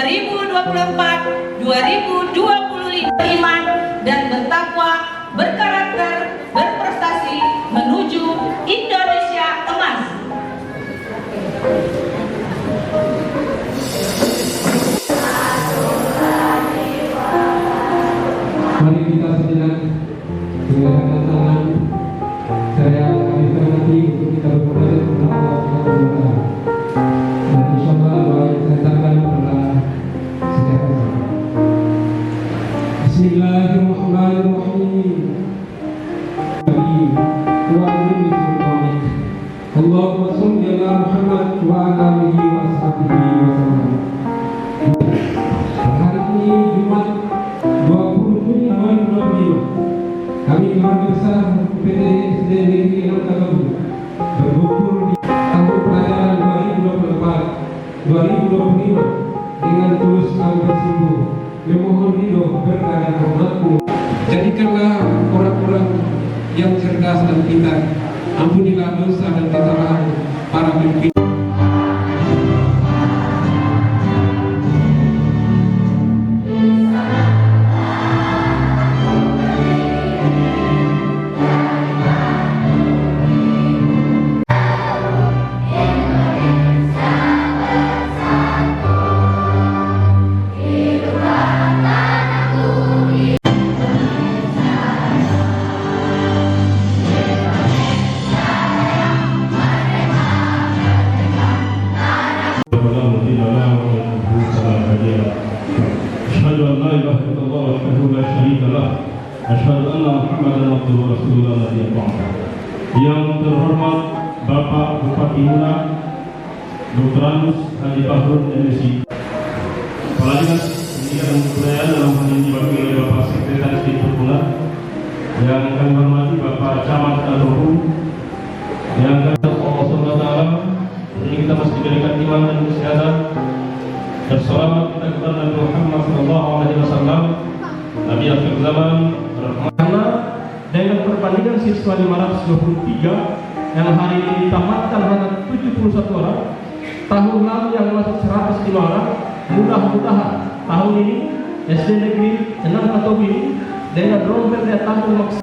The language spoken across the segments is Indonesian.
2024-2025 iman dan bertakwa, berkarakter, berprestasi menuju Indonesia emas. Mari kita sejenak mengangkat tangan. Saya alihkan hati untuk kita berdoa kepada Allah Subhanahu wa Ta'ala. Dan insyaallah doa yang saya ucapkan adalah setiap hari. Bismillahirrahmanirrahim. Allahumma shalli ala Muhammad wa ala alihi wa sahbihi wa sallam. Hari ini Jumat 20 Juni 2025, kami keluarga besar PT SD Negeri 6 Kalabu berkumpul di tahun pelajaran 2024-2025 dengan tulus kami bersungguh memohon ridho berkah dan rahmat-Mu. Jadikanlah orang-orang yang cerdas dan pintar, ampunilah dosa dan kesalahan para pemimpin. Yang terhormat Bapak Bupati Muna Dr. Anus Haji Bahrun MSI, Kepala Dinas Pendidikan dan Kebudayaan dalam hal ini diwakili oleh Bapak Sekretaris Dinas, yang kami hormati Bapak Camat Al-Ruhum, yang kami Allah SWT, ini kita masih diberikan iman dan kesehatan, berselamat kita kepada Nabi Muhammad SAW, Nabi akhir zaman, karena dengan perbandingan siswa 523 yang hari ini ditamatkan hanya 71 orang, tahun lalu yang masuk 105 orang. Mudah-mudahan tahun ini SD Negeri 6 Kalabu ini dengan rombel dan tampil maksimal.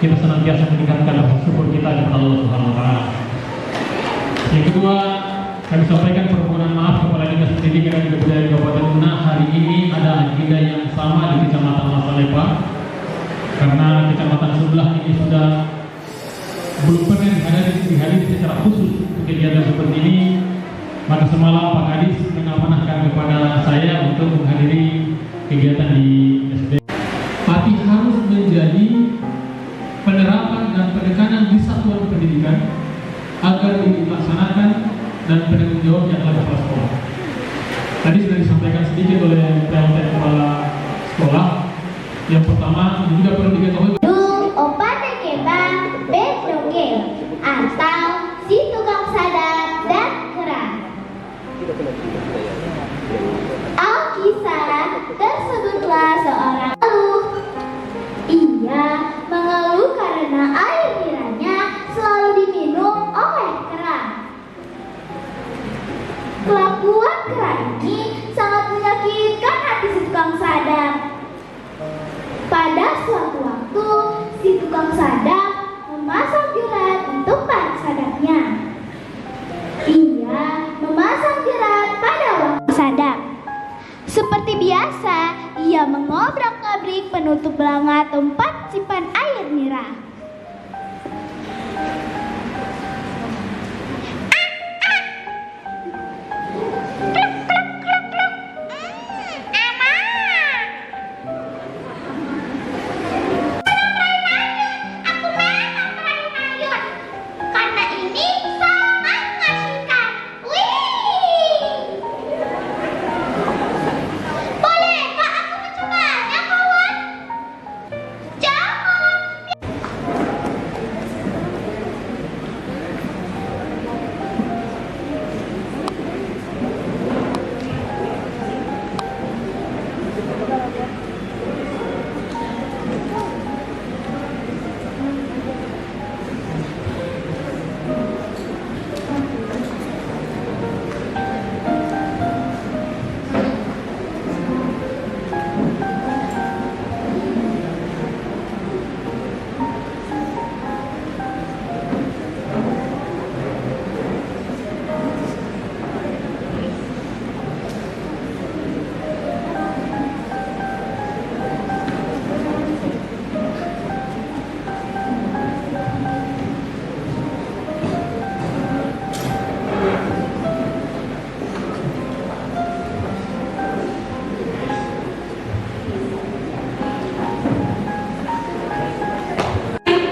Kita senantiasa meningkatkan rasa syukur kita kepada Allah Subhanahu wa Ta'ala. Yang kedua, kami sampaikan permohonan maaf kepada Dinas Pendidikan dan Kebudayaan Kabupaten Muna. Hari ini ada agenda yang sama di Kecamatan Masalepa, karena kecamatan sebelah ini sudah belum pernah dihadiri secara khusus untuk kegiatan seperti ini. Maka semalam Pak Kadis mengamanahkan kepada saya untuk menghadiri kegiatan di SD. Tapi harus menjadi penerapan dan penekanan di satuan pendidikan agar dilaksanakan dan penanggung jawabnya adalah kepala sekolah. Tadi sudah disampaikan sedikit oleh PLT kepala sekolah. Yang pertama juga perlu diketahui opa tekeba betoke atau si tukang sadap dan keras. Alkisah tersebutlah seorang mengeluh. Ia mengeluh karena air niranya selalu diminum oleh kera. Kelakuan Sadap memasang jerat di tempat sadapnya. Ia memasang jerat pada Wang Sadap. Seperti biasa, ia mengobrak-abrik penutup belanga tempat simpan air nira.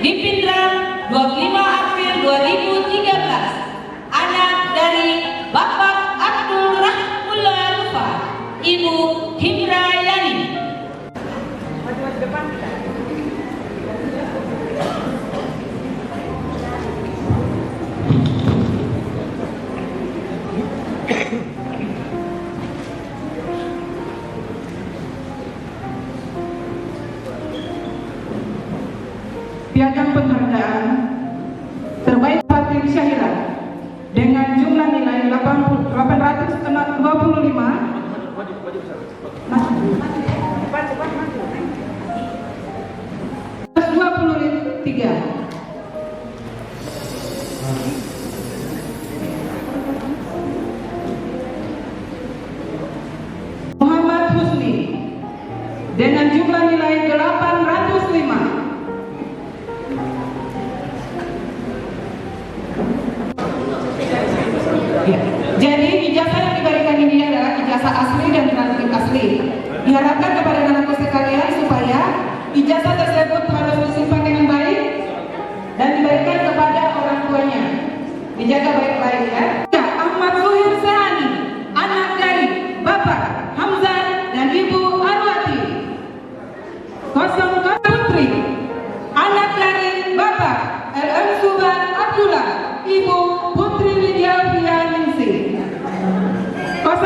Dipindah 25 April 2013, anak dari Bapak Abdul Rahmullah Lufa, Ibu Hindra Yani. Piagam penghargaan terbaik Fatih Syahira dengan jumlah nilai 823. Muhammad Husni dengan jumlah nilai 805. Jadi ijazah yang diberikan ini adalah ijazah asli dan transkrip asli. Diharapkan kepada anakku sekalian supaya ijazah tersebut harus disimpan dengan baik dan diberikan kepada orang tuanya. Dijaga baik-baik ya. Ahmad Zuhir Sehani, anak dari Bapak Hamzah dan Ibu Arwati. 0 Putri, anak dari Bapak LM Subar Abdullah, Ibu Putri Lydia Fianingsi. 005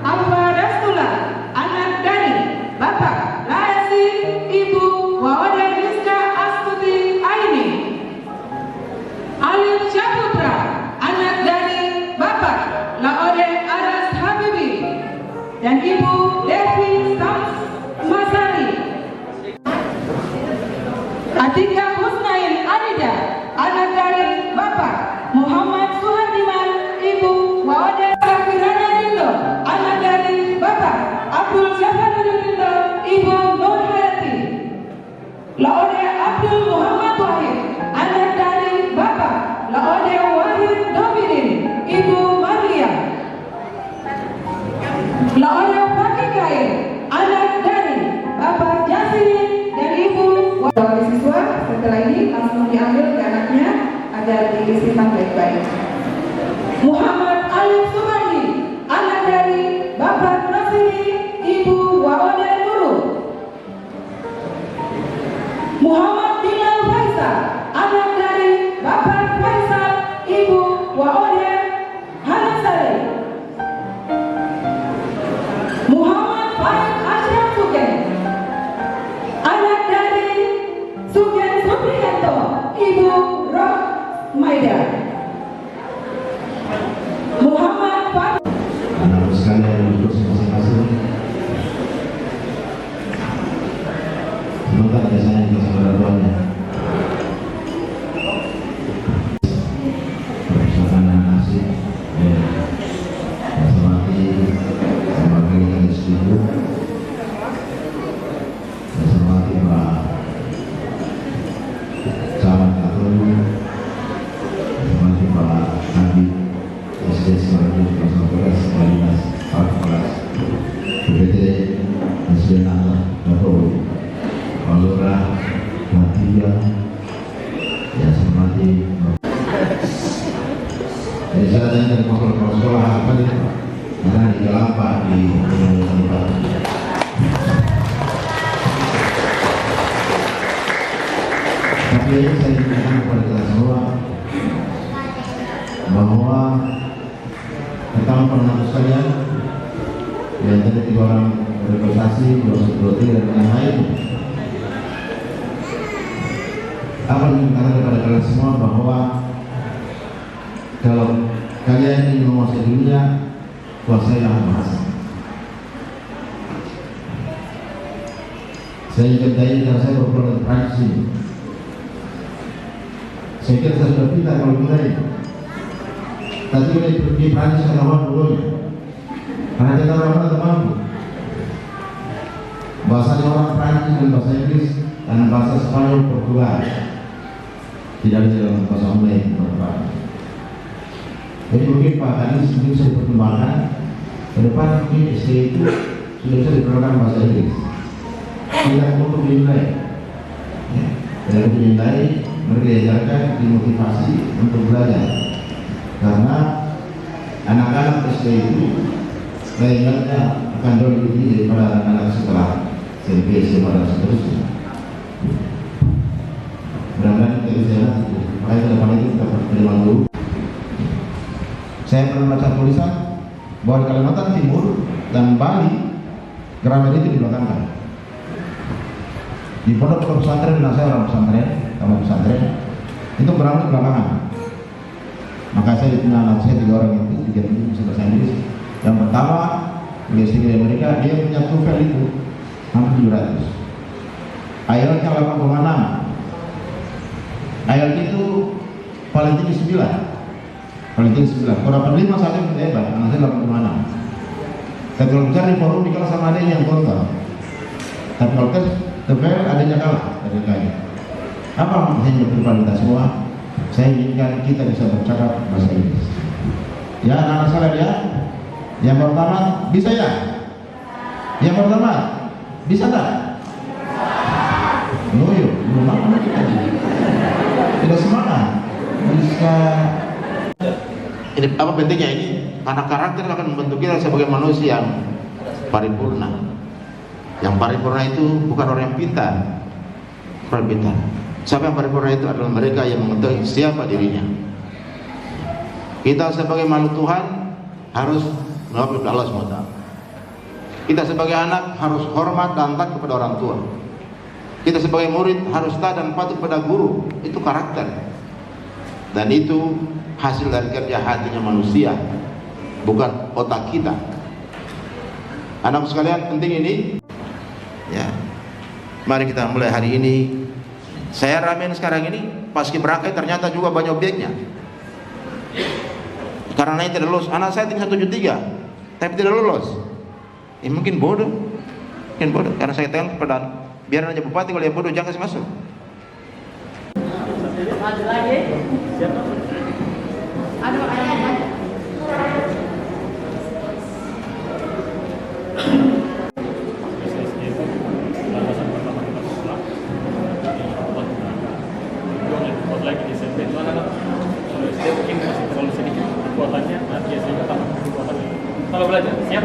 Alfa Rastula, anak dari Bapak Laisi, Ibu Wawada Rizka Astuti Aini. Alif Syaputra, anak dari Bapak Laode Aras Habibi dan Ibu Devi Sams Masari. Atika Husnain Adida, anak dari Bapak Muhammad Suhardiman, Ibu Wawada Safirana Rindo, anak dari Bapak Abdul Syafaruddin Rindo, Ibu Nur Hayati. Laode Abdul Muhammad Wahid, anak dari Bapak Laode Wahid Dominin, Ibu Maria. Laode Fakih Kain, anak dari Bapak Jasinin dan Ibu Wawada. Siswa setelah ini langsung diambil ke anaknya agar disimpan baik-baik. Muhammad Alif Sumandi, anak dari Bapak Nasiri, Ibu Wawada Nurul. Muhammad Bilal Faisal, anak dari Bapak Faisal, Ibu Wawada Hanasari. Tapi saya ingatkan kepada kita semua bahwa teman-teman sekalian, yang tadi 3 orang berprestasi, 2 dan yang lain, apa yang dikatakan kepada kalian semua bahwa kalau kalian ingin menguasai dunia, kuasailah bahasa. Saya cintai karena saya berpulang dari Prancis ini. Saya kira saya sudah pintar kalau mulai. Tapi di Prancis ketahuan dulunya. Karena kita orang-orang mampu. Bahasa orang Prancis dan bahasa Inggris dan bahasa Spanyol, Portugal. Tidak ada dalam bahasa lain. Jadi mungkin Pak Kadis mungkin bisa dipertimbangkan ke depan mungkin SD itu sudah bisa diperlukan bahasa Inggris. Tidak untuk dinilai, ya. Tidak untuk dinilai, mereka diajarkan, dimotivasi untuk belajar. Karena anak-anak SD itu lainnya akan jauh lebih tinggi daripada anak-anak setelah SMP, SMA dan seterusnya. Mudah-mudahan kita bisa nanti. Makanya ke depan itu kita berterima dulu. Saya pernah baca tulisan bahwa di Kalimantan Timur dan Bali gramer itu dibelakangkan. Di pondok pesantren, dan saya orang pesantren, taman pesantren, itu gramer belakangan. Maka saya punya anak saya 3 orang itu, 3 itu bisa bahasa Inggris. Yang pertama, di Amerika dia punya TOEFL itu hampir 700. IELTS-nya 8,6. IELTS itu paling tinggi 9. Paling tinggi 9. Kalau 85 saja sudah hebat, anak saya 8,6. Tapi kalau bicara di forum di kelas sama adanya yang kontra. Tapi kalau tes TOEFL adanya kalah dari kaya. Apa maksudnya berdepan kita semua? Saya inginkan kita bisa bercakap bahasa Inggris. Ya, anak-anak saya ya. Yang pertama bisa ya? Yang pertama bisa tak? Loyo, belum apa kita. Tidak semangat. Bisa. Ini apa pentingnya ini? Karena karakter akan membentuk kita sebagai manusia yang paripurna. Yang paripurna itu bukan orang yang pintar. Orang pintar. Siapa yang paripurna itu adalah mereka yang mengetahui siapa dirinya. Kita sebagai makhluk Tuhan harus mengabdi Allah SWT. Kita sebagai anak harus hormat dan taat kepada orang tua. Kita sebagai murid harus taat dan patuh kepada guru. Itu karakter. Dan itu hasil dari kerja hatinya manusia, bukan otak kita. Anak sekalian, penting ini. Ya, mari kita mulai hari ini. Saya ramen sekarang ini, paskibraka ternyata juga banyak objeknya. Karena ini tidak lulus. Anak saya tinggal 173, tapi tidak lulus. Mungkin bodoh, karena saya tanya kepada biar aja bupati kalau yang bodoh jangan kasih masuk. Ada lagi? Siapa? Ada lagi. Kalau belajar, siap?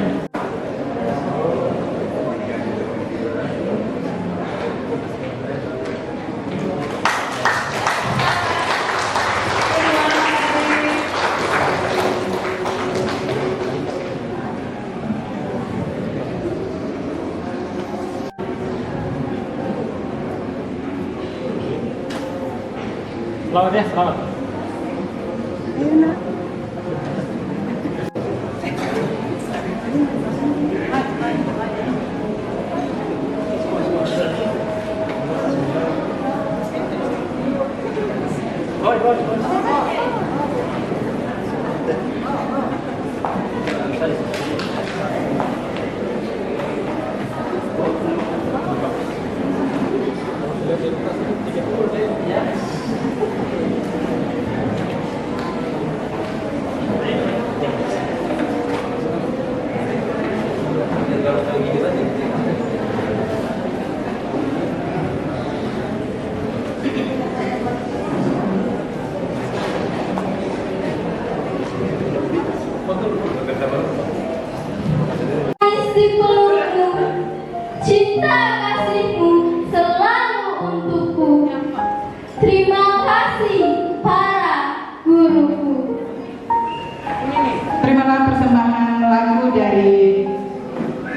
Selamat ya, selamat.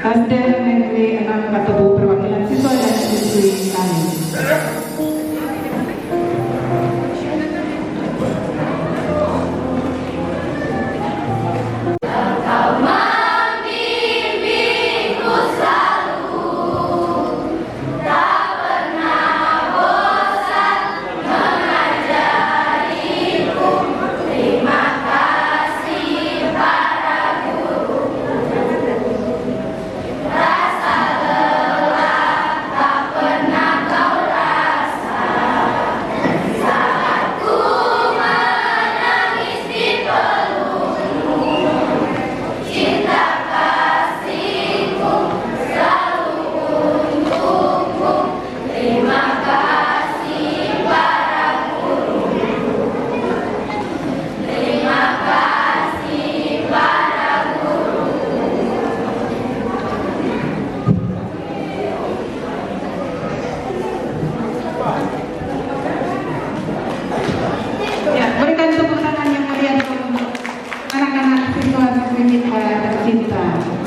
Kasden Negeri 6 Katubu perwakilan siswa dan siswi kami. Ya, berikan tepuk tangan yang meriah untuk anak-anak siswa siswi kita tercinta.